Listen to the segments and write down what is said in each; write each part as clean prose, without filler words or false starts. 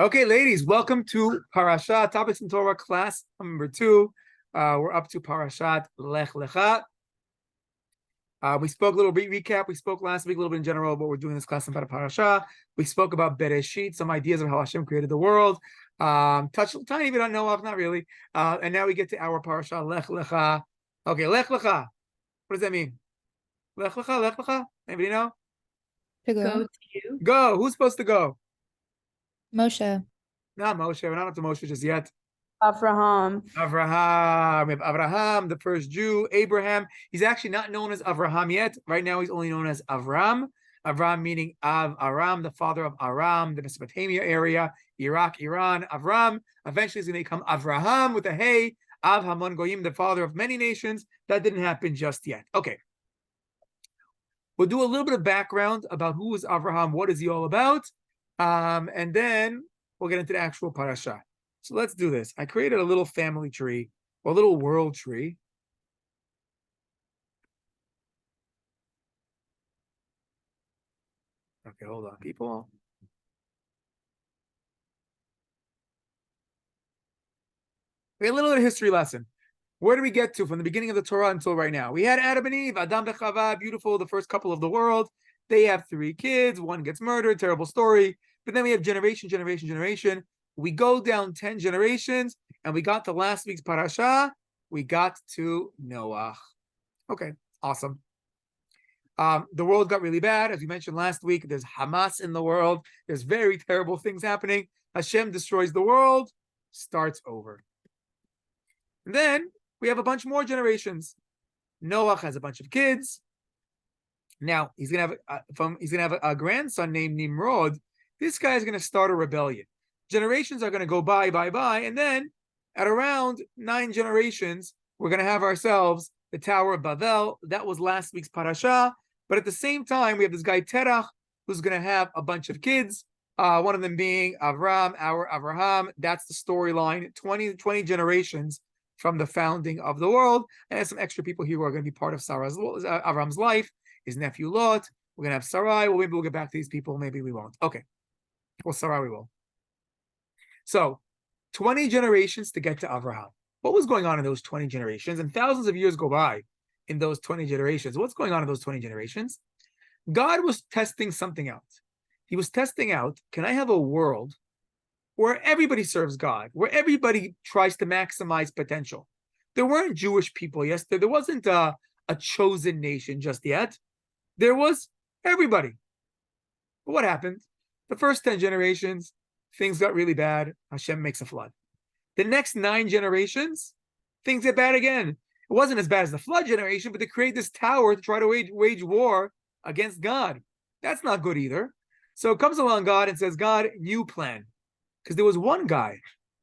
Okay, ladies, welcome to Parashat Topics in Torah class number 2. We're up to Parashat Lech Lecha. We spoke a little recap. We spoke last week a little bit in general about what we're doing in this class about Parashat. We spoke about Bereshit, some ideas of how Hashem created the world. Touched a tiny bit on Noah, not really. And now we get to our Parashat Lech Lecha. Okay, Lech Lecha. What does that mean? Lech Lecha, Lech Lecha. Anybody know? To Go go. to you. Go. Who's supposed to go? Moshe. Not Moshe. We're not up to Moshe just yet. Avraham. Avraham. We have Avraham, the first Jew. Abraham. He's actually not known as Avraham yet. Right now, he's only known as Avram. Avram meaning Av Aram, the father of Aram, the Mesopotamia area, Iraq, Iran. Avram. Eventually, he's going to become Avraham with a hey. Av Hamon Goyim, the father of many nations. That didn't happen just yet. Okay. We'll do a little bit of background about who is Avraham, what is he all about, and then we'll get into the actual parasha. So let's do this. I created a little family tree, or a little world tree. Okay, hold on, people. Okay, a little bit of history lesson. Where do we get to from the beginning of the Torah until right now? We had Adam and Eve, Adam and Chava, beautiful, the first couple of the world. They have 3 kids. One gets murdered, terrible story. But then we have generation. We go down 10 generations, and we got to last week's parasha. We got to Noah. Okay, awesome. The world got really bad. As we mentioned last week, there's Hamas in the world. There's very terrible things happening. Hashem destroys the world, starts over. And then we have a bunch more generations. Noah has a bunch of kids. Now he's gonna have a grandson named Nimrod. This guy is gonna start a rebellion. Generations are gonna go by, and then at around 9 generations, we're gonna have ourselves the Tower of Babel. That was last week's parasha. But at the same time, we have this guy Terach, who's gonna have a bunch of kids. One of them being Avram, our Avraham. That's the storyline. 20 generations from the founding of the world, and some extra people here who are going to be part of Avram's life, his nephew Lot. We're going to have Sarai. Well, maybe we'll get back to these people. Maybe we won't. Okay. Well, Sarai we will. So, 20 generations to get to Avraham. What was going on in those 20 generations? And thousands of years go by in those 20 generations. What's going on in those 20 generations? God was testing something out. He was testing out, can I have a world where everybody serves God, where everybody tries to maximize potential? There weren't Jewish people yesterday. There wasn't a chosen nation just yet. There was everybody. But what happened? The first 10 generations, things got really bad. Hashem makes a flood. The next 9 generations, things get bad again. It wasn't as bad as the flood generation, but they create this tower to try to wage war against God. That's not good either. So comes along God and says, God, new plan. Because there was one guy,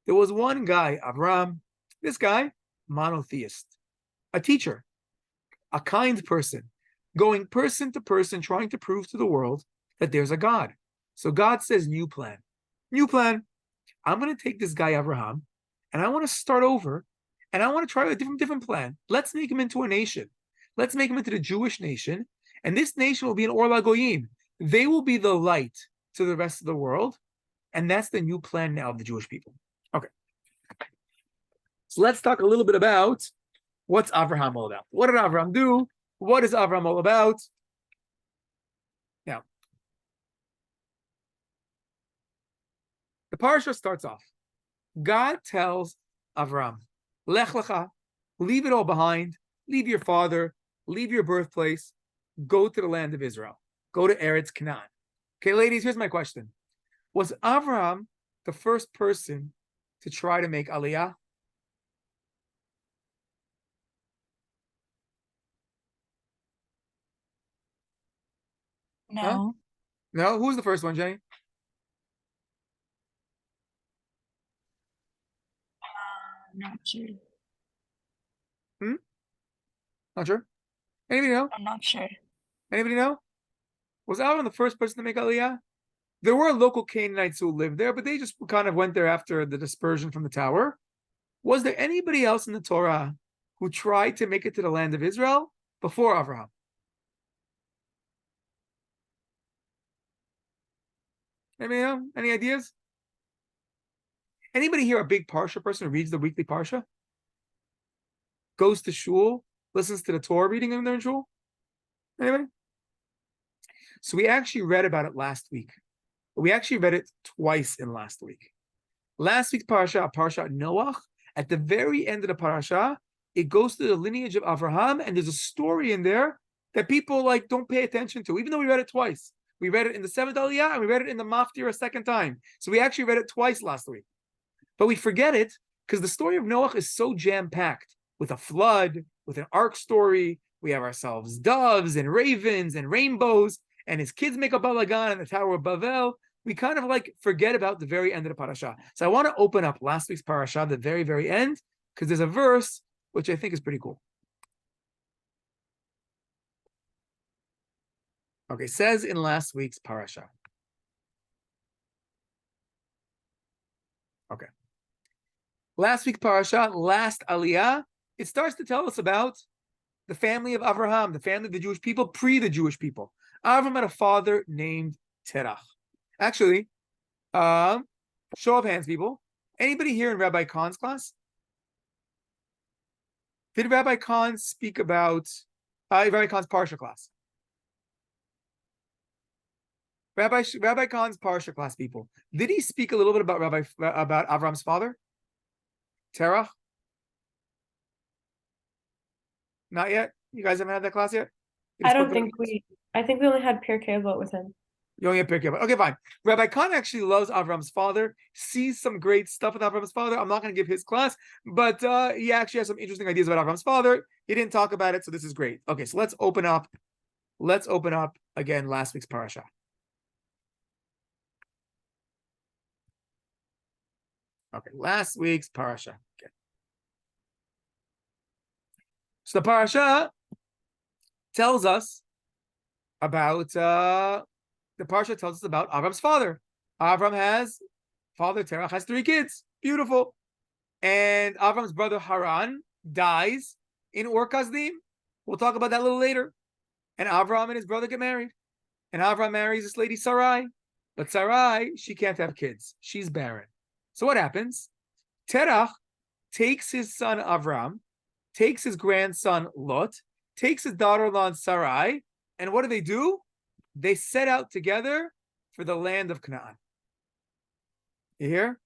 Avram, this guy, monotheist, a teacher, a kind person, going person to person, trying to prove to the world that there's a God. So God says, new plan. I'm going to take this guy, Avraham, and I want to start over, and I want to try a different plan. Let's make him into a nation. Let's make him into the Jewish nation, and this nation will be an Or LaGoyim. They will be the light to the rest of the world. And that's the new plan now of the Jewish people. Okay. So let's talk a little bit about what's Avraham all about. What did Avraham do? What is Avraham all about? Now, the parasha starts off. God tells Avram, Lech Lecha, leave it all behind, leave your father, leave your birthplace, go to the land of Israel, go to Eretz Canaan. Okay, ladies, here's my question. Was Avraham the first person to try to make Aliyah? No. Huh? No? Who was the first one, Jenny? Not sure. Not sure. Anybody know? I'm not sure. Anybody know? Was Avraham the first person to make Aliyah? There were local Canaanites who lived there, but they just kind of went there after the dispersion from the tower. Was there anybody else in the Torah who tried to make it to the land of Israel before Avraham? Anybody know? Any ideas? Anybody here a big Parsha person who reads the weekly Parsha? Goes to shul, listens to the Torah reading in their shul? Anybody? So we actually read about it last week. We actually read it twice in last week. Last week's Parsha Noach, at the very end of the Parasha, it goes to the lineage of Avraham, and there's a story in there that people don't pay attention to, even though we read it twice. We read it in the 7th Aliyah, and we read it in the Maftir a second time. So we actually read it twice last week. But we forget it because the story of Noach is so jam-packed with a flood, with an ark story. We have ourselves doves and ravens and rainbows, and his kids make a balagan in the Tower of Babel. We kind of forget about the very end of the parasha. So I want to open up last week's parasha, the very, very end, because there's a verse which I think is pretty cool. Okay, says in last week's parasha. Okay. Last week's parasha, last aliyah, it starts to tell us about the family of Avraham, the family of the Jewish people, pre the Jewish people. Avraham had a father named Terach. Actually, show of hands, people. Anybody here in Rabbi Khan's class? Did Rabbi Khan speak about Rabbi Khan's Parsha class? Rabbi Khan's Parsha class, people. Did he speak a little bit about about Avram's father, Terach? Not yet. You guys haven't had that class yet. I think we only had Pirkei Avot with him. You only have Pirkei Avot. Okay, fine. Rabbi Khan actually loves Avram's father, sees some great stuff with Avram's father. I'm not going to give his class, but he actually has some interesting ideas about Avram's father. He didn't talk about it, so this is great. Okay, so let's open up again last week's parasha. Okay, last week's parasha. Okay. So the parasha tells us about the parsha tells us about Avram's father. Father Terach has 3 kids. Beautiful. And Avram's brother Haran dies in Ur Kasdim. We'll talk about that a little later. And Avram and his brother get married. And Avram marries this lady Sarai. But Sarai, she can't have kids. She's barren. So what happens? Terach takes his son Avram, takes his grandson Lot, takes his daughter-in-law Sarai, and what do? They set out together for the land of Canaan. You hear?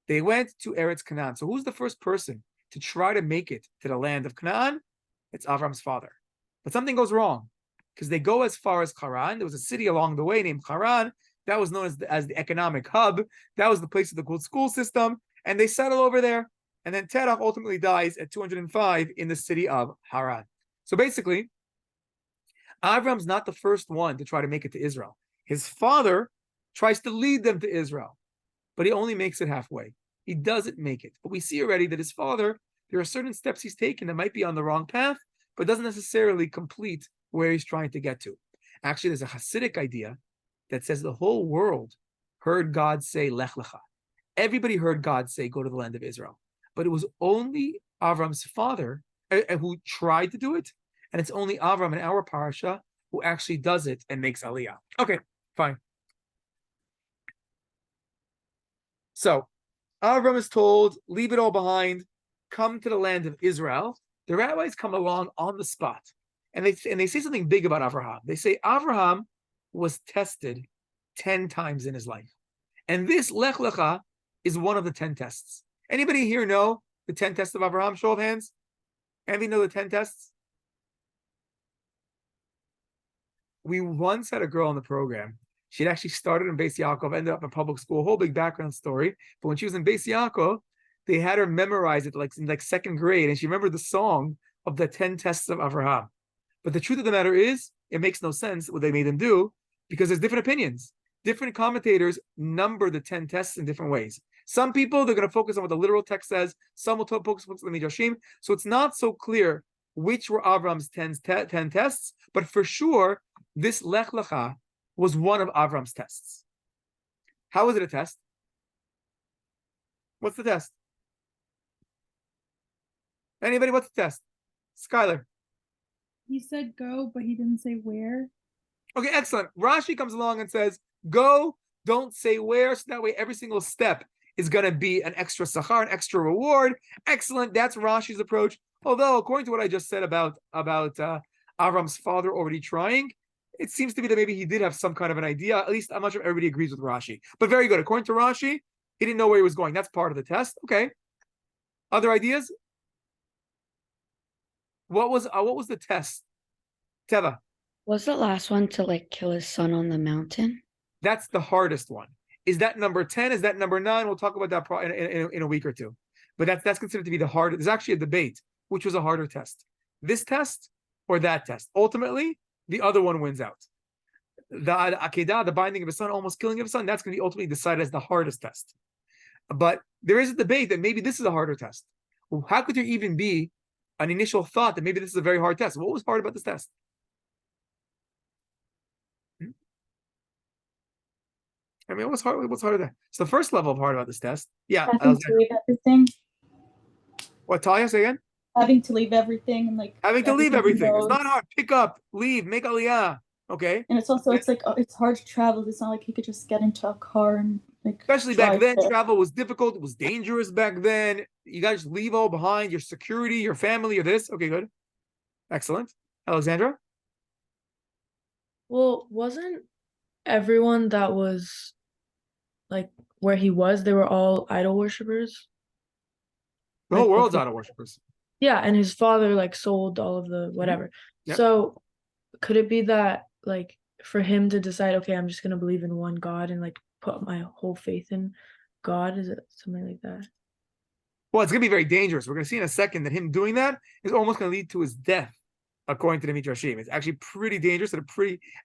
They went to Eretz Canaan. So who's the first person to try to make it to the land of Canaan? It's Avram's father. But something goes wrong because they go as far as Haran. There was a city along the way named Haran that was known as the economic hub. That was the place of the good school system. And they settle over there. And then Terach ultimately dies at 205 in the city of Haran. So basically, Avram's not the first one to try to make it to Israel. His father tries to lead them to Israel, but he only makes it halfway. He doesn't make it. But we see already that his father, there are certain steps he's taken that might be on the wrong path, but doesn't necessarily complete where he's trying to get to. Actually, there's a Hasidic idea that says the whole world heard God say, Lech Lecha. Everybody heard God say, go to the land of Israel. But it was only Avram's father who tried to do it. And it's only Avram in our parasha who actually does it and makes Aliyah. Okay, fine. So Avram is told, leave it all behind, come to the land of Israel. The rabbis come along on the spot. And they say something big about Avraham. They say Avraham was tested 10 times in his life. And this Lech Lecha is one of the 10 tests. Anybody here know the 10 tests of Avraham? Show of hands. Anybody know the 10 tests? We once had a girl on the program. She'd actually started in Beis Yaakov, ended up in public school, a whole big background story. But when she was in Beis Yaakov, they had her memorize it in 2nd grade, and she remembered the song of the 10 tests of Avraham. But the truth of the matter is, it makes no sense what they made them do, because there's different opinions. Different commentators number the 10 tests in different ways. Some people, they're going to focus on what the literal text says. Some will focus on the Midrashim. So it's not so clear which were Avram's 10 tests, but for sure, this Lech Lecha was one of Avram's tests. How was it a test? What's the test? Anybody, what's the test? Skylar. He said go, but he didn't say where. Okay, excellent. Rashi comes along and says, go, don't say where, so that way every single step is going to be an extra sachar, an extra reward. Excellent. That's Rashi's approach. Although, according to what I just said about Avram's father already trying, it seems to be that maybe he did have some kind of an idea. At least I'm not sure everybody agrees with Rashi. But very good. According to Rashi, he didn't know where he was going. That's part of the test. Okay. Other ideas? What was the test? Teva. Was the last one to like kill his son on the mountain? That's the hardest one. Is that number 10? Is that number 9? We'll talk about that in a week or two. But that's considered to be the hardest. There's actually a debate. Which was a harder test? This test or that test? Ultimately, the other one wins out. The Akedah, the binding of a son, almost killing of a son, that's going to be ultimately decided as the hardest test. But there is a debate that maybe this is a harder test. How could there even be an initial thought that maybe this is a very hard test? What was hard about this test? I mean, what's harder there? So the first level of hard about this test, yeah. Having to leave everything. What, Talia, say again? Having to leave everything and like having to leave everything. Goes. It's not hard. Pick up, leave, make aliyah. Okay. And it's also it's like it's hard to travel. It's not like he could just get into a car and like. Especially back then, travel was difficult. It was dangerous back then. You gotta just leave all behind. Your security, your family, or this. Okay, good, excellent. Alexandra. Well, wasn't everyone that was like where he was, they were all idol worshippers? The whole Like, world's before- idol worshippers. Yeah, and his father like sold all of the whatever. Yep. So could it be that like for him to decide, okay, I'm just gonna believe in one God and like put my whole faith in God? Is it something like that? Well, it's gonna be very dangerous. We're gonna see in a second that him doing that is almost gonna lead to his death, according to the Midrashim. It's actually pretty dangerous and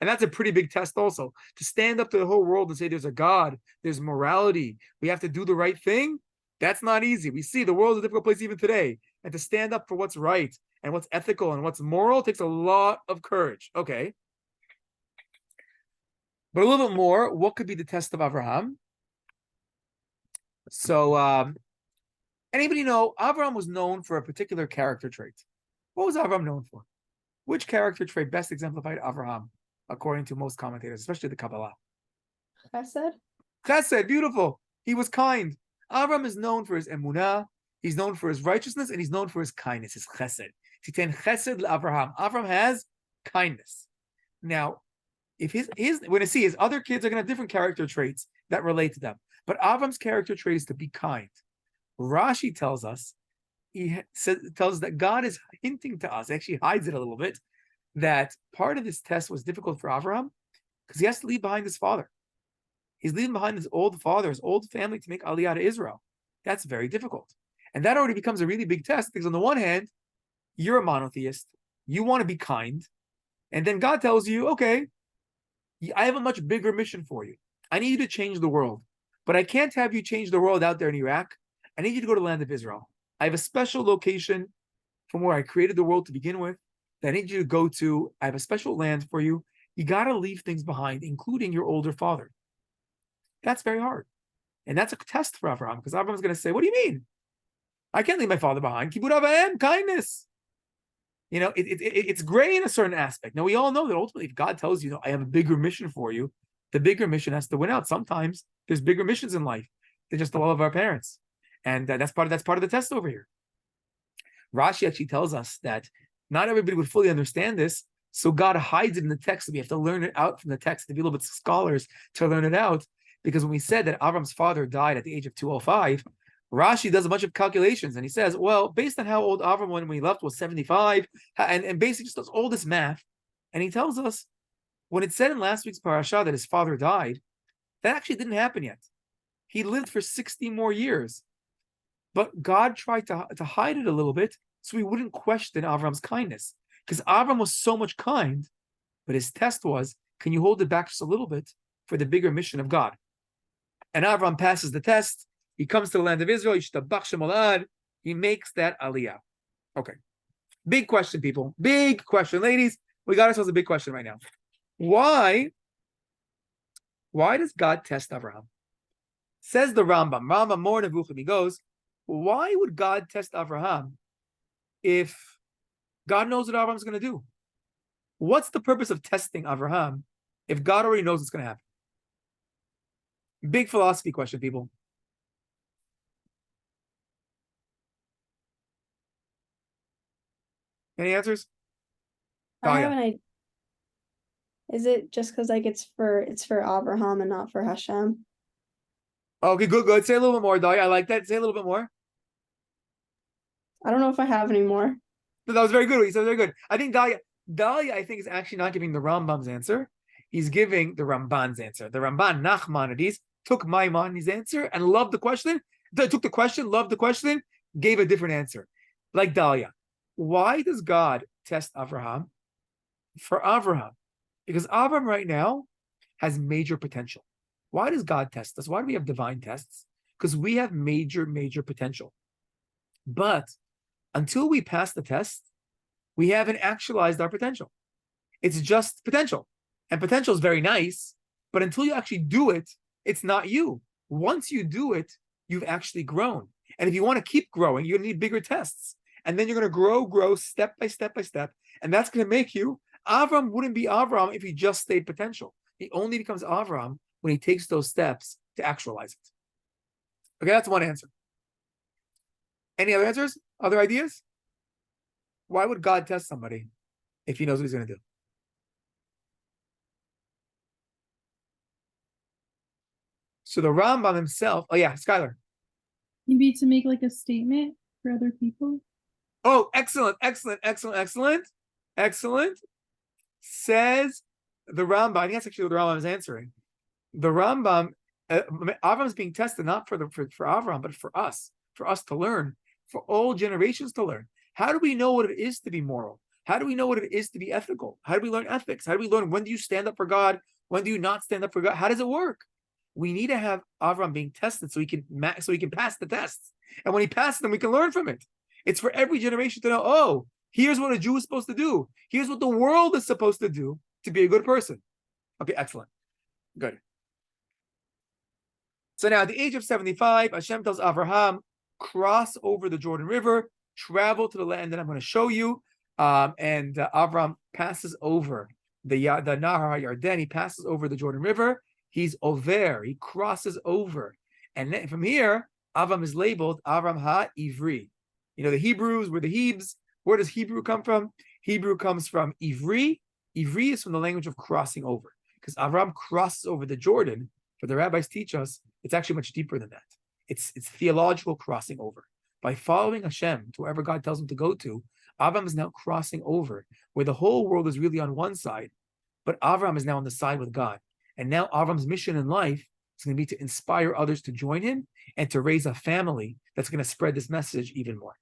that's a pretty big test also. To stand up to the whole world and say there's a God, there's morality, we have to do the right thing. That's not easy. We see the world's a difficult place even today. And to stand up for what's right and what's ethical and what's moral takes a lot of courage. Okay. But a little bit more, what could be the test of Abraham? So, anybody know, Abraham was known for a particular character trait. What was Abraham known for? Which character trait best exemplified Abraham, according to most commentators, especially the Kabbalah? Chesed. Chesed, beautiful. He was kind. Abraham is known for his emunah, he's known for his righteousness, and he's known for his kindness, his chesed. Titan chesed Abraham. Abraham has kindness. Now, if we're going to see his other kids are going to have different character traits that relate to them. But Abraham's character trait is to be kind. Rashi tells us, tells us that God is hinting to us, actually hides it a little bit, that part of this test was difficult for Abraham because he has to leave behind his father. He's leaving behind his old father, his old family to make Aliyah to Israel. That's very difficult. And that already becomes a really big test because on the one hand, you're a monotheist, you want to be kind, and then God tells you, okay, I have a much bigger mission for you. I need you to change the world, but I can't have you change the world out there in Iraq. I need you to go to the land of Israel. I have a special location from where I created the world to begin with that I need you to go to. I have a special land for you. You got to leave things behind, including your older father. That's very hard. And that's a test for Abraham, because Abraham's going to say, what do you mean? I can't leave my father behind. Kibud avayim, kindness. You know, it's gray in a certain aspect. Now, we all know that ultimately, if God tells you, I have a bigger mission for you, the bigger mission has to win out. Sometimes there's bigger missions in life than just the love of our parents. And that's part of the test over here. Rashi actually tells us that not everybody would fully understand this, so God hides it in the text. So we have to learn it out from the text to be a little bit scholars to learn it out. Because when we said that Avram's father died at the age of 205, Rashi does a bunch of calculations and he says, well, based on how old Avram when he left was 75, and basically just does all this math, and he tells us when it said in last week's parasha that his father died, that actually didn't happen yet. He lived for 60 more years. But God tried to hide it a little bit so we wouldn't question Avram's kindness. Because Avram was so much kind, but his test was, can you hold it back just a little bit for the bigger mission of God? And Avram passes the test. He comes to the land of Israel. He makes that aliyah. Okay. Big question, people. Big question. Ladies, we got ourselves a big question right now. Why does God test Avraham? Says the Rambam more Nevuchim, he goes, why would God test Avraham if God knows what Abraham's going to do? What's the purpose of testing Avraham if God already knows what's going to happen? Big philosophy question, people. Any answers? I have Dalia. an idea. Is it just because like it's for Abraham and not for Hashem? Okay, good. Say a little bit more, Dalia. I like that. Say a little bit more. I don't know if I have any more. No, that was very good. He said very good. I think Dalia, I think, is actually not giving the Rambam's answer. He's giving the Ramban's answer. The Ramban, Nachmanides, took Maimonides' answer and loved the question. Took the question, loved the question, gave a different answer. Like Dalia. Why does God test Abraham? For Abraham. Because Abraham right now has major potential. Why does God test us? Why do we have divine tests? Because we have major potential. But until we pass the test, we haven't actualized our potential. It's just potential. And potential is very nice, but until you actually do it, it's not you. Once you do it, you've actually grown. And if you want to keep growing, you're going to need bigger tests. And then you're going to grow step by step by step. And that's going to make you. Avram wouldn't be Avram if he just stayed potential. He only becomes Avram when he takes those steps to actualize it. Okay, that's one answer. Any other answers? Other ideas? Why would God test somebody if he knows what he's going to do? So the Rambam himself, oh yeah, Skylar. Maybe to make like a statement for other people. Oh, excellent. Says the Rambam, I think that's actually what the Rambam is answering. The Rambam, Avram is being tested not for Avram, but for us to learn, for all generations to learn. How do we know what it is to be moral? How do we know what it is to be ethical? How do we learn ethics? How do we learn when do you stand up for God? When do you not stand up for God? How does it work? We need to have Avram being tested so he can pass the tests. And when he passes them, we can learn from it. It's for every generation to know, oh, here's what a Jew is supposed to do. Here's what the world is supposed to do to be a good person. Okay, excellent. Good. So now at the age of 75, Hashem tells Avraham, cross over the Jordan River, travel to the land that I'm going to show you. And Avram passes over the Nahar Yarden. He passes over the Jordan River. He's over. He crosses over. And then from here, Avram is labeled Avram Ha-Ivri. You know, the Hebrews were the Hebes. Where does Hebrew come from? Hebrew comes from Ivri. Ivri is from the language of crossing over. Because Avram crosses over the Jordan, but the rabbis teach us it's actually much deeper than that. It's theological crossing over. By following Hashem to wherever God tells him to go to, Avram is now crossing over, where the whole world is really on one side, but Avram is now on the side with God. And now Avram's mission in life is going to be to inspire others to join him and to raise a family that's going to spread this message even more.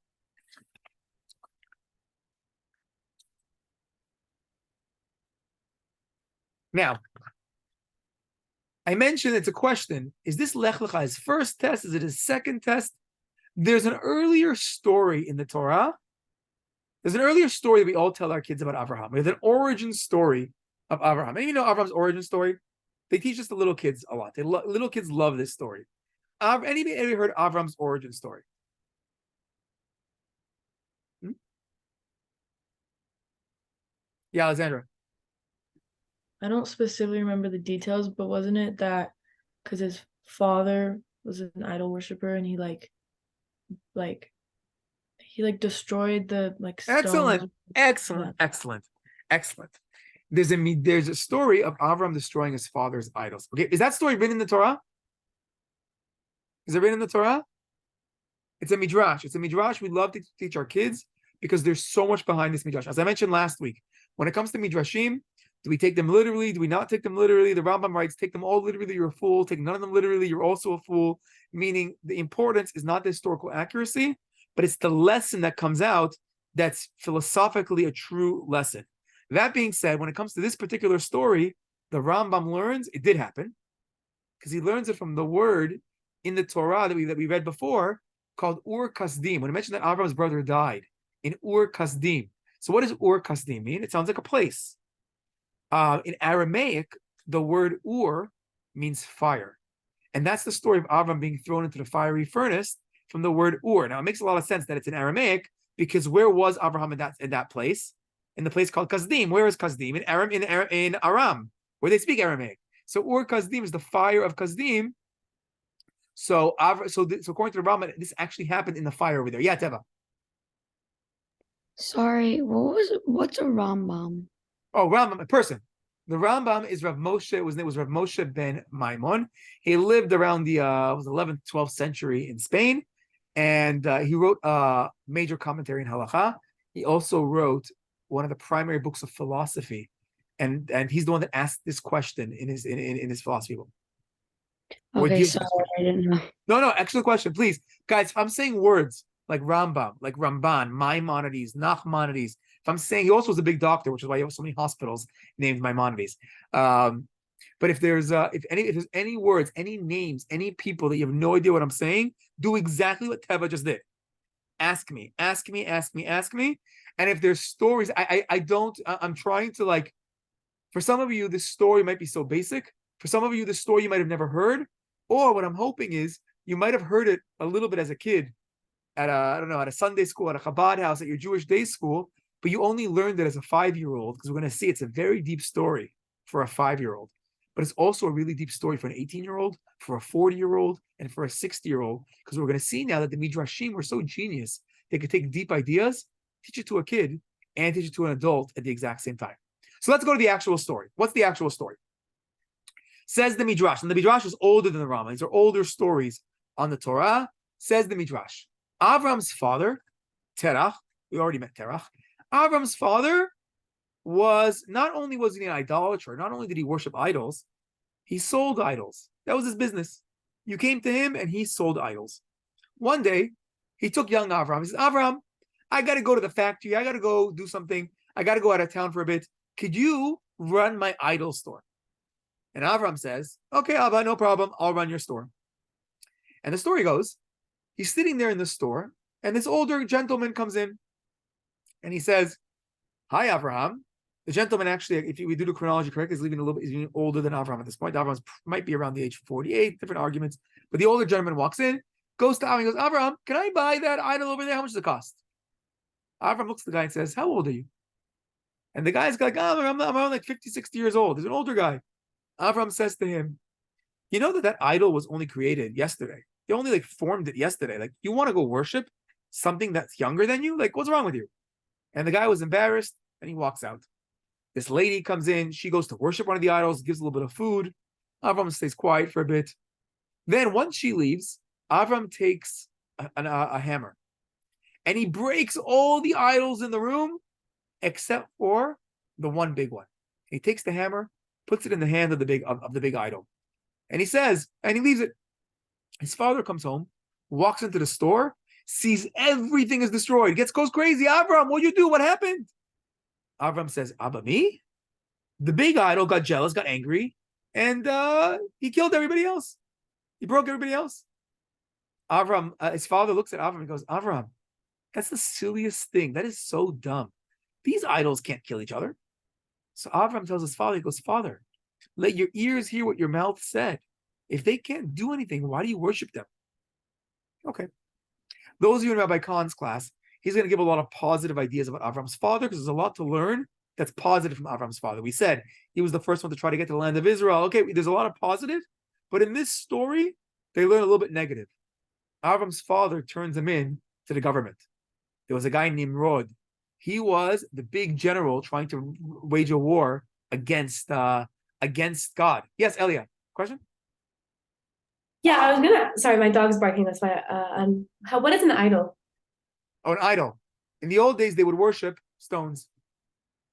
Now, I mentioned it's a question. Is this Lech Lecha his first test? Is it his second test? There's an earlier story in the Torah. There's an earlier story that we all tell our kids about Abraham. There's an origin story of Abraham. And you know Abraham's origin story? They teach us the little kids a lot. Little kids love this story. Anybody ever heard Abraham's origin story? Yeah, Alexandra. I don't specifically remember the details, but wasn't it that because his father was an idol worshiper and he destroyed the stones? Excellent. There's a story of Avram destroying his father's idols. Okay, is that story written in the Torah? Is it written in the Torah? It's a midrash. It's a midrash we love to teach our kids because there's so much behind this midrash. As I mentioned last week, when it comes to midrashim, do we take them literally? Do we not take them literally? The Rambam writes, take them all literally, you're a fool. Take none of them literally, you're also a fool. Meaning the importance is not the historical accuracy, but it's the lesson that comes out that's philosophically a true lesson. That being said, when it comes to this particular story, the Rambam learns it did happen because he learns it from the word in the Torah that we read before called Ur Kasdim. When I mentioned that Avram's brother died in Ur Kasdim. So what does Ur Kasdim mean? It sounds like a place. In Aramaic, the word Ur means fire. And that's the story of Avram being thrown into the fiery furnace from the word Ur. Now, it makes a lot of sense that it's in Aramaic because where was Avraham in that place? In the place called Kasdim. Where is Kasdim? In Aram, where they speak Aramaic. So Ur Kasdim is the fire of Kasdim. So according to the Rambam, this actually happened in the fire over there. Yeah, Teva. Sorry, what's a Rambam? Oh, Rambam, a person. The Rambam is Rav Moshe. His name was Rav Moshe ben Maimon. He lived around the 11th, 12th century in Spain, and he wrote a major commentary in Halacha. He also wrote one of the primary books of philosophy, and he's the one that asked this question in his philosophy book. Or Okay, deals with sorry, this question. I didn't know. No, excellent question. Please, guys, if I'm saying words like Rambam, like Ramban, Maimonides, Nachmanides, if I'm saying he also was a big doctor, which is why you have so many hospitals named Maimonides. But if there's any words, any names, any people that you have no idea what I'm saying, do exactly what Teva just did. Ask me. And if there's stories, I'm trying to, like, for some of you, this story might be so basic. For some of you, this story you might have never heard. Or what I'm hoping is you might have heard it a little bit as a kid at a Sunday school, at a Chabad house, at your Jewish day school, but you only learned it as a 5-year-old, because we're going to see it's a very deep story for a 5-year-old. But it's also a really deep story for an 18-year-old, for a 40-year-old, and for a 60-year-old, because we're going to see now that the Midrashim were so genius, they could take deep ideas, teach it to a kid, and teach it to an adult at the exact same time. So let's go to the actual story. What's the actual story? Says the Midrash, and the Midrash is older than the Rambam. These are older stories on the Torah. Says the Midrash, Avram's father, Terach, we already met Terach. Avram's father was, not only was he an idolater, not only did he worship idols, he sold idols. That was his business. You came to him and he sold idols. One day, he took young Avram. He says, Avram, I got to go to the factory. I got to go do something. I got to go out of town for a bit. Could you run my idol store? And Avram says, okay, Abba, no problem. I'll run your store. And the story goes, he's sitting there in the store, and this older gentleman comes in, and he says, hi, Avraham. The gentleman, actually, if we do the chronology correct, is even older than Avraham at this point. Avraham might be around the age of 48, different arguments. But the older gentleman walks in, goes to Avraham, and goes, Avraham, can I buy that idol over there? How much does it cost? Avraham looks at the guy and says, how old are you? And the guy's like, I'm around like 50, 60 years old. He's an older guy. Avram says to him, you know that idol was only created yesterday. They only formed it yesterday. Like, you want to go worship something that's younger than you? Like, what's wrong with you? And the guy was embarrassed and he walks out. This lady comes in. She goes to worship one of the idols, gives a little bit of food. Avram stays quiet for a bit. Then once she leaves, Avram takes a hammer and he breaks all the idols in the room except for the one big one. He takes the hammer, puts it in the hand of the big idol. And he says, and he leaves it. His father comes home, walks into the store, sees everything is destroyed, goes crazy. Avram, what'd you do? What happened? Avram says, Abba, me? The big idol got jealous, got angry, and he killed everybody else. He broke everybody else. Avram, his father looks at Avram and goes, Avram, that's the silliest thing. That is so dumb. These idols can't kill each other. So Avram tells his father, he goes, Father, let your ears hear what your mouth said. If they can't do anything, why do you worship them? Okay. Those of you in Rabbi Khan's class, he's going to give a lot of positive ideas about Avram's father, because there's a lot to learn that's positive from Avram's father. We said he was the first one to try to get to the land of Israel. Okay, there's a lot of positive, but in this story, they learn a little bit negative. Avram's father turns him in to the government. There was a guy named Nimrod. He was the big general trying to wage a war against God. Yes, Elia, question? Yeah, I was gonna. Sorry, my dog's barking. That's why. What is an idol? Oh, an idol. In the old days, they would worship stones.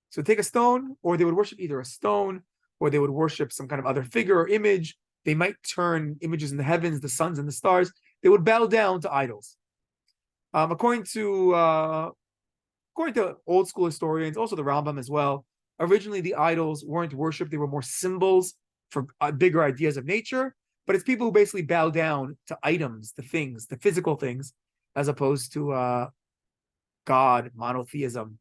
So take a stone, or they would worship either a stone, or they would worship some kind of other figure or image. They might turn images in the heavens, the suns and the stars. They would bow down to idols. According to old school historians, also the Rambam as well, originally the idols weren't worshipped. They were more symbols for bigger ideas of nature. But it's people who basically bow down to items, the things, the physical things, as opposed to God, monotheism,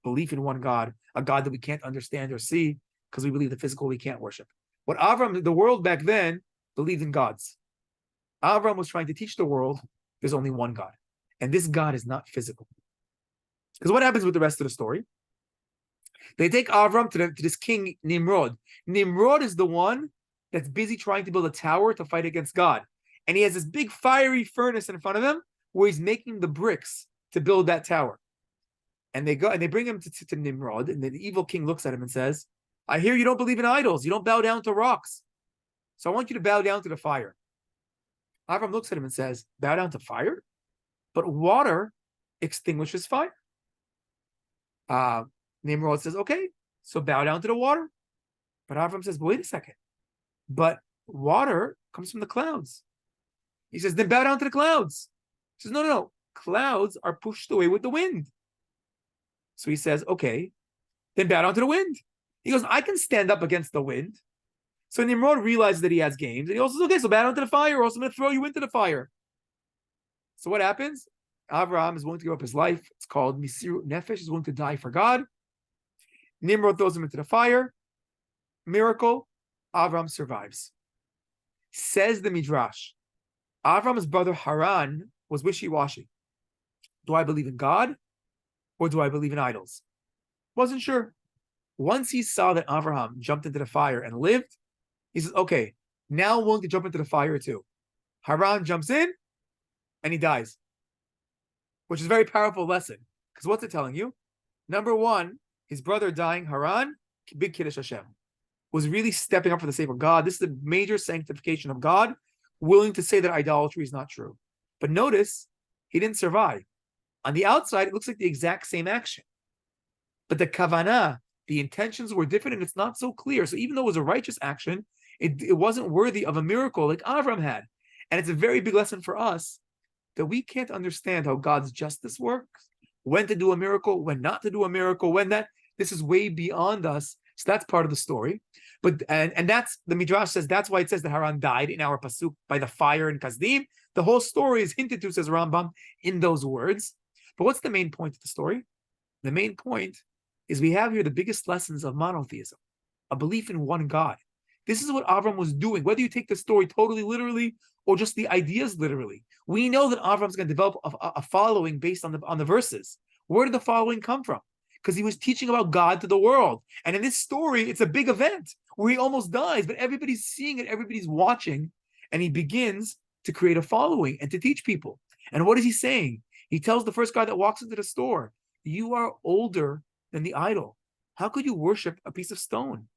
belief in one God, a God that we can't understand or see because we believe the physical we can't worship. What Avram, the world back then, believed in gods. Avram was trying to teach the world there's only one God. And this God is not physical. Because what happens with the rest of the story? They take Avram to this king Nimrod. Nimrod is the one that's busy trying to build a tower to fight against God. And he has this big fiery furnace in front of him where he's making the bricks to build that tower. And they go and they bring him to Nimrod, and the evil king looks at him and says, I hear you don't believe in idols. You don't bow down to rocks. So I want you to bow down to the fire. Avram looks at him and says, bow down to fire? But water extinguishes fire. Nimrod says, okay, so bow down to the water. But Avram says, but wait a second. But water comes from the clouds. He says, then bow down to the clouds. He says, no. Clouds are pushed away with the wind. So he says, okay, then bow down to the wind. He goes, I can stand up against the wind. So Nimrod realizes that he has games. And he also says, okay, so bow down to the fire, or else I'm going to throw you into the fire. So what happens? Avraham is willing to give up his life. It's called Misirut Nefesh. He's willing to die for God. Nimrod throws him into the fire. Miracle. Avraham survives. Says the Midrash, Avram's brother Haran was wishy-washy. Do I believe in God or do I believe in idols? Wasn't sure. Once he saw that Avraham jumped into the fire and lived, he says, okay, now I'm willing to jump into the fire too. Haran jumps in and he dies, which is a very powerful lesson. Because what's it telling you? Number one, his brother dying, Haran, big Kiddush Hashem, was really stepping up for the sake of God. This is the major sanctification of God, willing to say that idolatry is not true. But notice, he didn't survive. On the outside, it looks like the exact same action. But the kavanah, the intentions were different, and it's not so clear. So even though it was a righteous action, it wasn't worthy of a miracle like Avram had. And it's a very big lesson for us that we can't understand how God's justice works, when to do a miracle, when not to do a miracle, this is way beyond us. So that's part of the story. But and that's the Midrash says that's why it says that Haran died in our pasuk by the fire in Kasdim. The whole story is hinted to, says Rambam, in those words. But what's the main point of the story? The main point is we have here the biggest lessons of monotheism, a belief in one God. This is what Avram was doing. Whether you take the story totally literally or just the ideas literally, we know that Avram's going to develop a following based on the verses. Where did the following come from? Because he was teaching about God to the world. And in this story, it's a big event where he almost dies, but everybody's seeing it, everybody's watching, and he begins to create a following and to teach people. And what is he saying? He tells the first guy that walks into the store, you are older than the idol. How could you worship a piece of stone?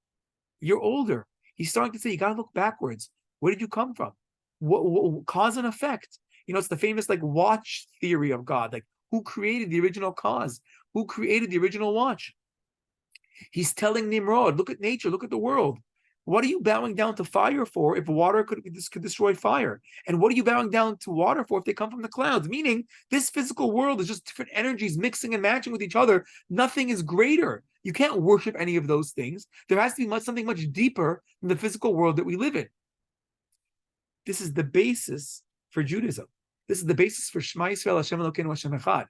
You're older. He's starting to say, you got to look backwards. Where did you come from? What cause and effect? It's the famous watch theory of God. Who created the original cause? Who created the original watch? He's telling Nimrod, look at nature, look at the world. What are you bowing down to fire for if water could destroy fire? And what are you bowing down to water for if they come from the clouds? Meaning, this physical world is just different energies mixing and matching with each other. Nothing is greater. You can't worship any of those things. There has to be something much deeper than the physical world that we live in. This is the basis for Judaism. This is the basis for Shema Yisrael Hashem Elokeinu Hashem Echad.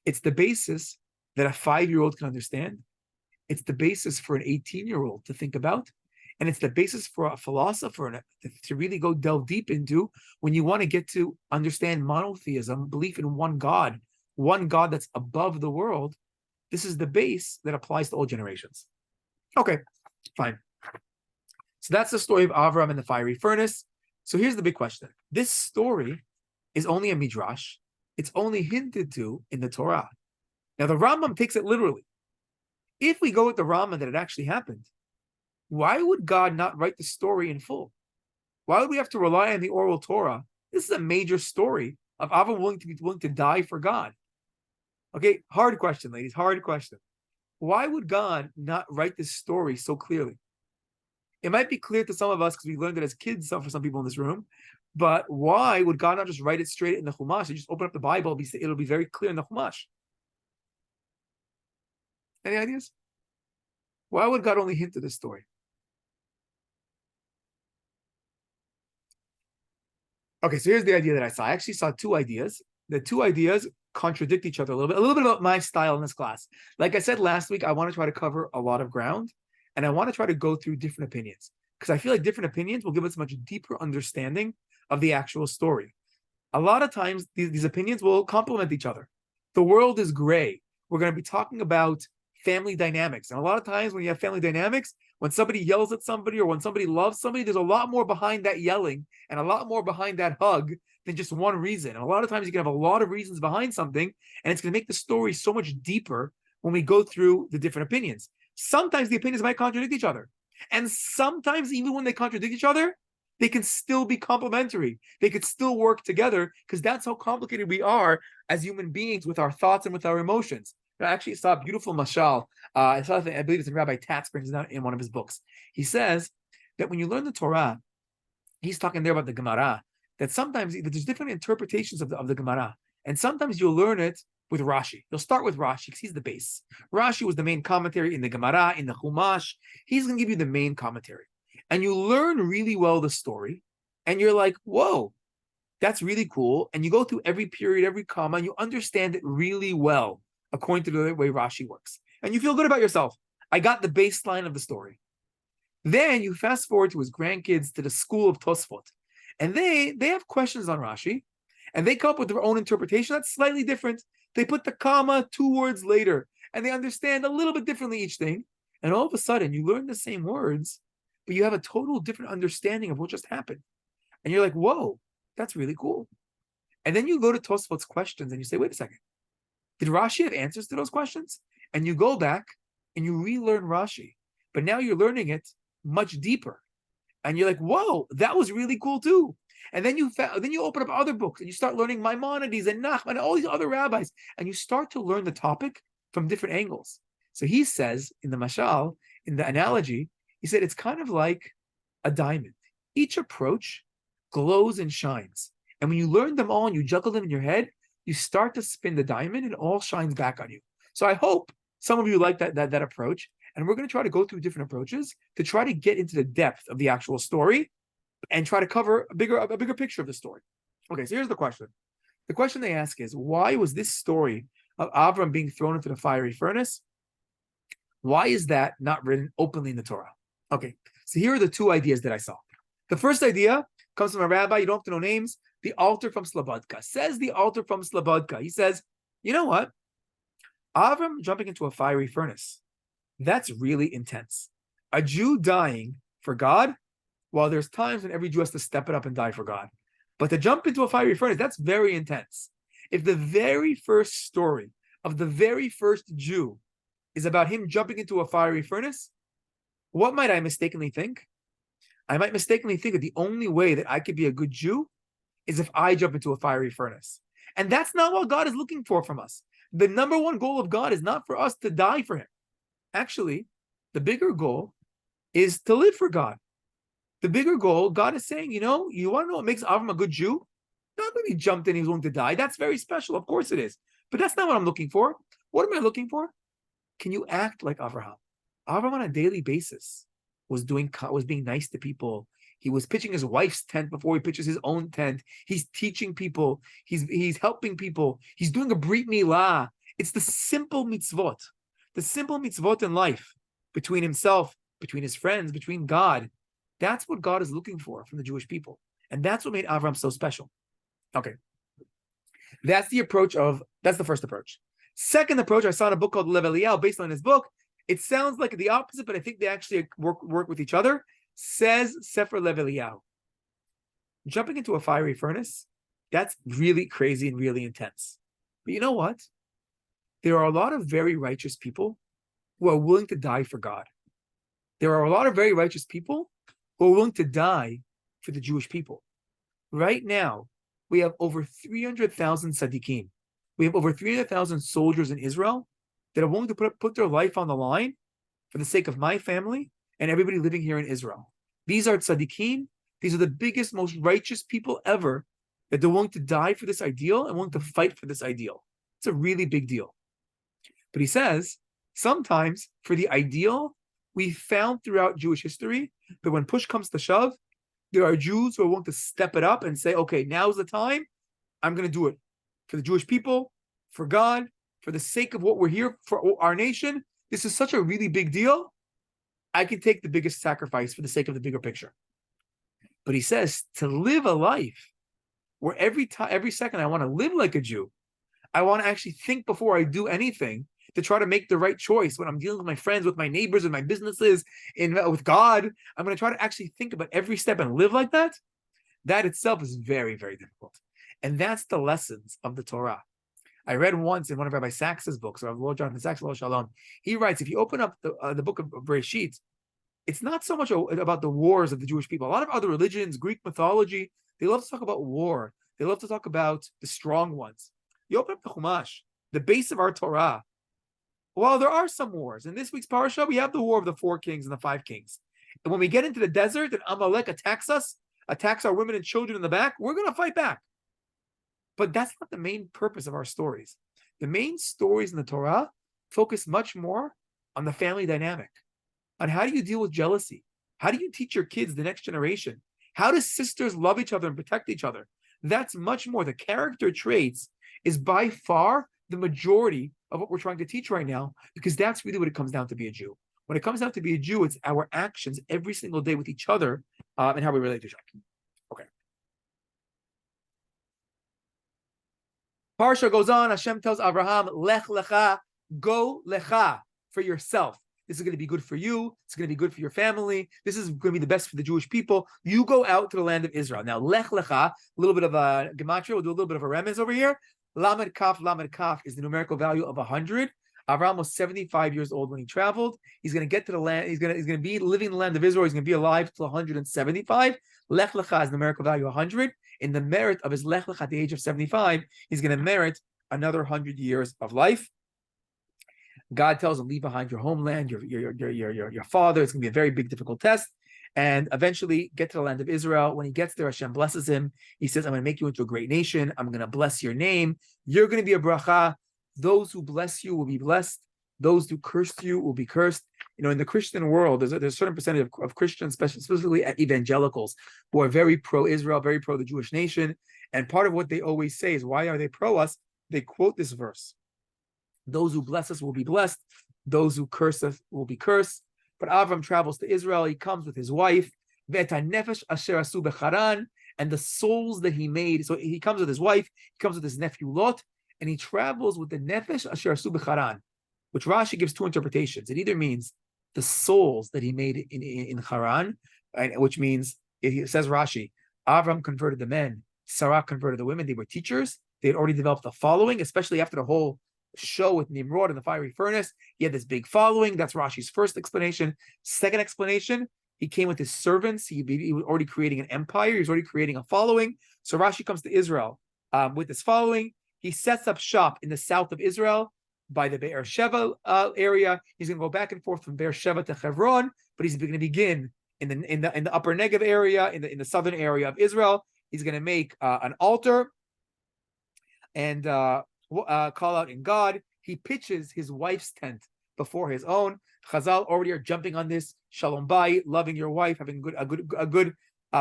It's the basis that a 5-year-old can understand. It's the basis for an 18-year-old to think about. And it's the basis for a philosopher to really go delve deep into when you want to get to understand monotheism, belief in one God that's above the world. This is the base that applies to all generations. Okay, fine. So that's the story of Avram and the fiery furnace. So here's the big question. This story is only a midrash. It's only hinted to in the Torah. Now the Rambam takes it literally. If we go with the Rambam that it actually happened, why would God not write the story in full? Why would we have to rely on the oral Torah? This is a major story of Avram willing to die for God. Okay, hard question, ladies, hard question. Why would God not write this story so clearly? It might be clear to some of us because we learned it as kids, for some people in this room, but why would God not just write it straight in the Chumash? You just open up the Bible, it'll be very clear in the Chumash. Any ideas? Why would God only hint to this story? Okay, so here's the idea that I saw. I actually saw two ideas. The two ideas contradict each other a little bit about my style in this class. Like I said last week, I want to try to cover a lot of ground, and I want to try to go through different opinions because I feel like different opinions will give us a much deeper understanding of the actual story. A lot of times, these opinions will complement each other. The world is gray. We're going to be talking about family dynamics. And a lot of times when you have family dynamics, when somebody yells at somebody or when somebody loves somebody, there's a lot more behind that yelling and a lot more behind that hug than just one reason. And a lot of times you can have a lot of reasons behind something, and it's going to make the story so much deeper when we go through the different opinions. Sometimes the opinions might contradict each other. And sometimes even when they contradict each other, they can still be complementary. They could still work together, because that's how complicated we are as human beings with our thoughts and with our emotions. I actually saw a beautiful mashal. I believe it's in Rabbi Tatz brings it out in one of his books. He says that when you learn the Torah, he's talking there about the Gemara, that sometimes there's different interpretations of the Gemara. And sometimes you'll learn it with Rashi. You'll start with Rashi because he's the base. Rashi was the main commentary in the Gemara, in the Chumash. He's going to give you the main commentary. And you learn really well the story. And you're like, whoa, that's really cool. And you go through every period, every comma, and you understand it really well, according to the way Rashi works. And you feel good about yourself. I got the baseline of the story. Then you fast forward to his grandkids, to the school of Tosfot. And they have questions on Rashi, and they come up with their own interpretation that's slightly different. They put the comma 2 words later, and they understand a little bit differently each thing. And all of a sudden, you learn the same words, but you have a total different understanding of what just happened. And you're like, whoa, that's really cool. And then you go to Tosfot's questions, and you say, wait a second. Did Rashi have answers to those questions? And you go back, and you relearn Rashi. But now you're learning it much deeper. And you're like, whoa, that was really cool too. And then you open up other books and you start learning Maimonides and Nachman and all these other rabbis, and you start to learn the topic from different angles. So he says in the mashal, in the analogy, he said it's kind of like a diamond. Each approach glows and shines. And when you learn them all and you juggle them in your head, you start to spin the diamond and it all shines back on you. So I hope some of you like that approach. And we're going to try to go through different approaches to try to get into the depth of the actual story and try to cover a bigger picture of the story. Okay, so here's the question. The question they ask is, why was this story of Avram being thrown into the fiery furnace, why is that not written openly in the Torah? Okay, so here are the 2 ideas that I saw. The first idea comes from a rabbi, you don't have to know names, the Alter from Slobodka. Says the Alter from Slobodka, he says, you know what? Avram jumping into a fiery furnace, that's really intense. A Jew dying for God, well, there's times when every Jew has to step it up and die for God. But to jump into a fiery furnace, that's very intense. If the very first story of the very first Jew is about him jumping into a fiery furnace, what might I mistakenly think? I might mistakenly think that the only way that I could be a good Jew is if I jump into a fiery furnace. And that's not what God is looking for from us. The number one goal of God is not for us to die for him. Actually, the bigger goal is to live for God. The bigger goal, God is saying, you want to know what makes Avram a good Jew? Not that he jumped in, he was willing to die. That's very special. Of course it is. But that's not what I'm looking for. What am I looking for? Can you act like Avraham? Avraham on a daily basis was being nice to people. He was pitching his wife's tent before he pitches his own tent. He's teaching people. He's helping people. He's doing a brit milah. It's the simple mitzvot. The simple mitzvot in life, between himself, between his friends, between God. That's what God is looking for from the Jewish people. And that's what made Avram so special. Okay. That's the first approach. Second approach, I saw in a book called Lev Eliyahu, based on his book. It sounds like the opposite, but I think they actually work with each other. Says Sefer Lev Eliyahu. Jumping into a fiery furnace, that's really crazy and really intense. But you know what? There are a lot of very righteous people who are willing to die for God. There are a lot of very righteous people who are willing to die for the Jewish people. Right now, we have over 300,000 tzaddikim. We have over 300,000 soldiers in Israel that are willing to put their life on the line for the sake of my family and everybody living here in Israel. These are tzaddikim. These are the biggest, most righteous people ever that they're willing to die for this ideal and willing to fight for this ideal. It's a really big deal. But he says, sometimes for the ideal, we found throughout Jewish history that when push comes to shove, there are Jews who are willing to step it up and say, okay, now's the time. I'm going to do it for the Jewish people, for God, for the sake of what we're here for our nation. This is such a really big deal. I can take the biggest sacrifice for the sake of the bigger picture. But he says to live a life where every second I want to live like a Jew. I want to actually think before I do anything. to try to make the right choice when I'm dealing with my friends, with my neighbors, with my businesses, with God. I'm going to try to actually think about every step and live like that. That itself is very, very difficult. And that's the lessons of the Torah. I read once in one of Rabbi Sachs's books, or Lord Jonathan Sachs, Shalom, he writes, if you open up the book of Bereshit, it's not so much about the wars of the Jewish people. A lot of other religions, Greek mythology, they love to talk about war. They love to talk about the strong ones. You open up the Chumash, the base of our Torah. Well, there are some wars. In this week's parasha, we have the war of the 4 kings and the 5 kings. And when we get into the desert and Amalek attacks us, attacks our women and children in the back, we're going to fight back. But that's not the main purpose of our stories. The main stories in the Torah focus much more on the family dynamic, on how do you deal with jealousy? How do you teach your kids, the next generation? How do sisters love each other and protect each other? That's much more. The character traits is by far the majority of what we're trying to teach right now, because that's really what it comes down to be a Jew. When it comes down to be a Jew, it's our actions every single day with each other and how we relate to each other. Okay. Parsha goes on. Hashem tells Abraham, Lech lecha, go lecha, for yourself. This is going to be good for you. It's going to be good for your family. This is going to be the best for the Jewish people. You go out to the land of Israel. Now, Lech lecha, a little bit of a gematria. We'll do a little bit of a remez over here. Lamed kaf is the numerical value of 100. Abraham was 75 years old when he traveled. He's going to get to the land. He's going to be living in the land of Israel. He's going to be alive till 175. Lech lecha is the numerical value 100. In the merit of his lech lecha at the age of 75, he's going to merit another 100 years of life. God tells him, leave behind your homeland, your father. It's going to be a very big, difficult test. And eventually get to the land of Israel. When he gets there, Hashem blesses him. He says, I'm going to make you into a great nation. I'm going to bless your name. You're going to be a bracha. Those who bless you will be blessed. Those who curse you will be cursed. You know, in the Christian world, there's a certain percentage of Christians, specifically evangelicals, who are very pro-Israel, very pro the Jewish nation. And part of what they always say is, why are they pro us? They quote this verse. Those who bless us will be blessed. Those who curse us will be cursed. But Avram travels to Israel. He comes with his wife. And the souls that he made. So he comes with his wife. He comes with his nephew Lot. And he travels with the nefesh asher asu b'charan, which Rashi gives 2 interpretations. It either means the souls that he made in Haran, which means, it says Rashi, Avram converted the men, Sarah converted the women. They were teachers. They had already developed a following, especially after the whole show with Nimrod and the fiery furnace. He had this big following. That's Rashi's first explanation. Second explanation, he came with his servants. He was already creating an empire. He was already creating a following. So Rashi comes to Israel with this following. He sets up shop in the south of Israel by the Be'er Sheva area. He's going to go back and forth from Be'er Sheva to Hebron, but he's going to begin in the upper Negev area, in the southern area of Israel. He's going to make an altar and call out in God. He pitches his wife's tent before his own. Chazal already are jumping on this. Shalom bayit, loving your wife, having a good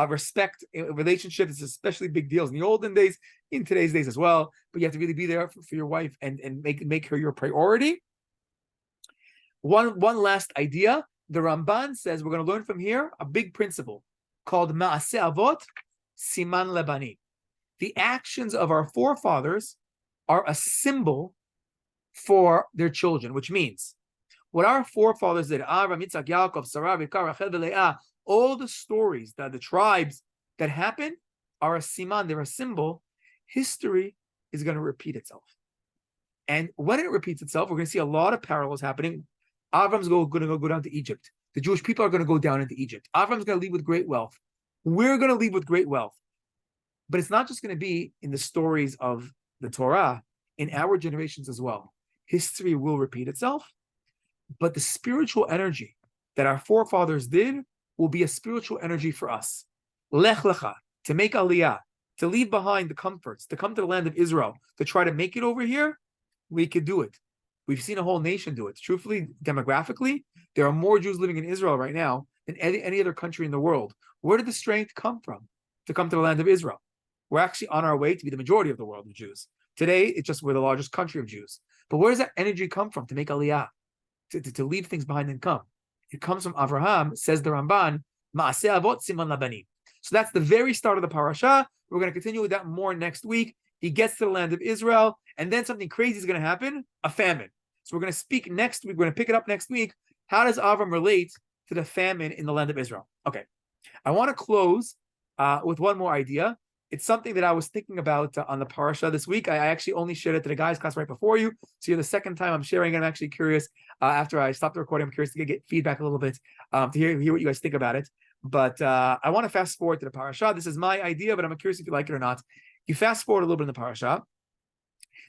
respect relationship is especially big deals in the olden days, in today's days as well. But you have to really be there for your wife and make her your priority. One last idea. The Ramban says we're going to learn from here a big principle called Ma'aseh Avot Siman Lebani. The actions of our forefathers are a symbol for their children, which means what our forefathers did, Avraham, Yitzhak, Yaakov, Sarah, Rivka, Rachel, Leah, all the stories that the tribes that happen are a siman, they're a symbol. History is going to repeat itself. And when it repeats itself, we're going to see a lot of parallels happening. Avram's going to go down to Egypt. The Jewish people are going to go down into Egypt. Avram's going to leave with great wealth. We're going to leave with great wealth. But it's not just going to be in the stories of the Torah, in our generations as well. History will repeat itself, but the spiritual energy that our forefathers did will be a spiritual energy for us. Lech lecha, to make aliyah, to leave behind the comforts, to come to the land of Israel, to try to make it over here, we could do it. We've seen a whole nation do it. Truthfully, demographically, there are more Jews living in Israel right now than any other country in the world. Where did the strength come from to come to the land of Israel? We're actually on our way to be the majority of the world of Jews. Today, it's just we're the largest country of Jews. But where does that energy come from to make aliyah, to leave things behind and come? It comes from Avraham, says the Ramban, Ma'aseh Avot Siman Labani. So that's the very start of the parasha. We're going to continue with that more next week. He gets to the land of Israel, and then something crazy is going to happen, a famine. So we're going to speak next week. We're going to pick it up next week. How does Avram relate to the famine in the land of Israel? Okay. I want to close with one more idea. It's something that I was thinking about on the parasha this week. I actually only shared it to the guys' class right before you. So you're the second time I'm sharing it. I'm actually curious. After I stopped the recording, I'm curious to get feedback a little bit, to hear what you guys think about it. But I want to fast forward to the parasha. This is my idea, but I'm curious if you like it or not. You fast forward a little bit in the parasha.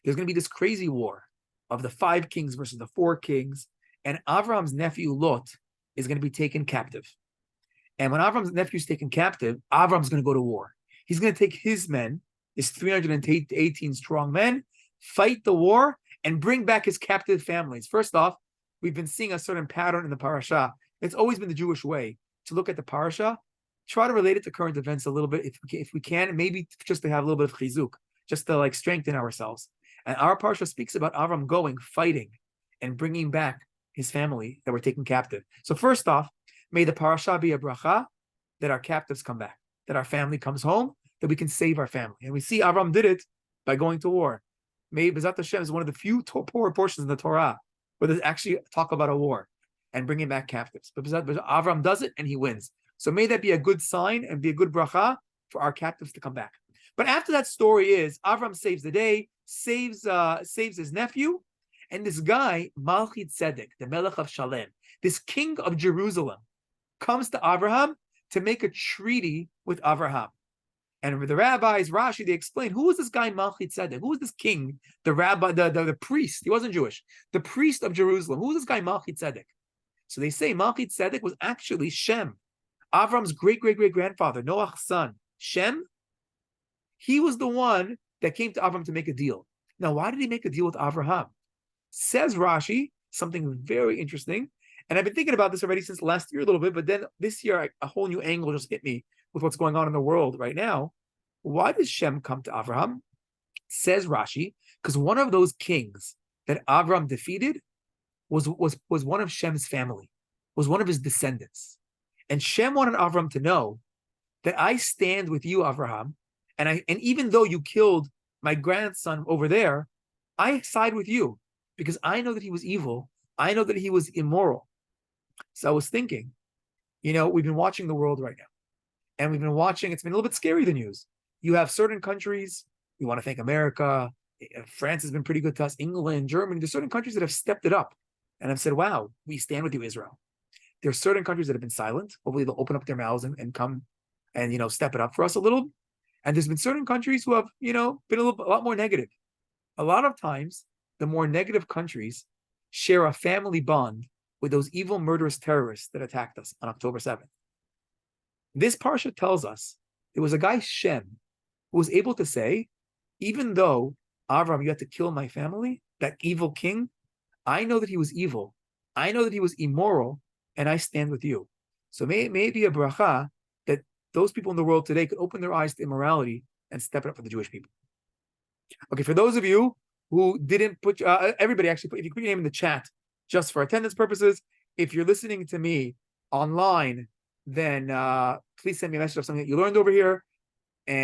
There's going to be this crazy war of the 5 kings versus the 4 kings. And Avram's nephew Lot is going to be taken captive. And when Avram's nephew is taken captive, Avram's going to go to war. He's going to take his men, his 318 strong men, fight the war, and bring back his captive families. First off, we've been seeing a certain pattern in the parasha. It's always been the Jewish way to look at the parasha, try to relate it to current events a little bit, if we can, maybe just to have a little bit of chizuk, just to like strengthen ourselves. And our parasha speaks about Avram going, fighting, and bringing back his family that were taken captive. So first off, may the parasha be a bracha that our captives come back, that our family comes home, that we can save our family. And we see Avram did it by going to war. May B'ezrat Hashem is one of the few poor portions in the Torah where there's actually talk about a war and bringing back captives. But Avram does it and he wins. So may that be a good sign and be a good bracha for our captives to come back. But after that story is, Avram saves the day, saves his nephew, and this guy, Malchi Tzedek, the Melech of Shalem, this king of Jerusalem, comes to Abraham to make a treaty with Abraham. And the rabbis, Rashi, they explain, who was this guy Malchi Tzedek? Who was this king, the rabbi, the priest? He wasn't Jewish. The priest of Jerusalem. Who was this guy Malchi Tzedek? So they say Malchi Tzedek was actually Shem, Avram's great-great-great-grandfather, Noach's son. Shem, he was the one that came to Avram to make a deal. Now, why did he make a deal with Abraham? Says Rashi, something very interesting, and I've been thinking about this already since last year a little bit, but then this year, a whole new angle just hit me with what's going on in the world right now. Why does Shem come to Abraham? Says Rashi, because one of those kings that Avram defeated was one of Shem's family, was one of his descendants. And Shem wanted Avram to know that I stand with you, Avraham, and even though you killed my grandson over there, I side with you because I know that he was evil. I know that he was immoral. So I was thinking, we've been watching the world right now. And we've been watching, it's been a little bit scary, the news. You have certain countries, we want to thank America, France has been pretty good to us, England, Germany, there's certain countries that have stepped it up and have said, wow, we stand with you, Israel. There are certain countries that have been silent. Hopefully they'll open up their mouths and come and, step it up for us a little. And there's been certain countries who have, been a lot more negative. A lot of times, the more negative countries share a family bond with those evil, murderous terrorists that attacked us on October 7th. This parsha tells us there was a guy, Shem, who was able to say, even though, Avram, you had to kill my family, that evil king, I know that he was evil. I know that he was immoral, and I stand with you. So may it be a bracha that those people in the world today could open their eyes to immorality and step it up for the Jewish people. Okay, for those of you who didn't put, everybody actually, if you put your name in the chat, just for attendance purposes, if you're listening to me online, then please send me a message of something that you learned over here.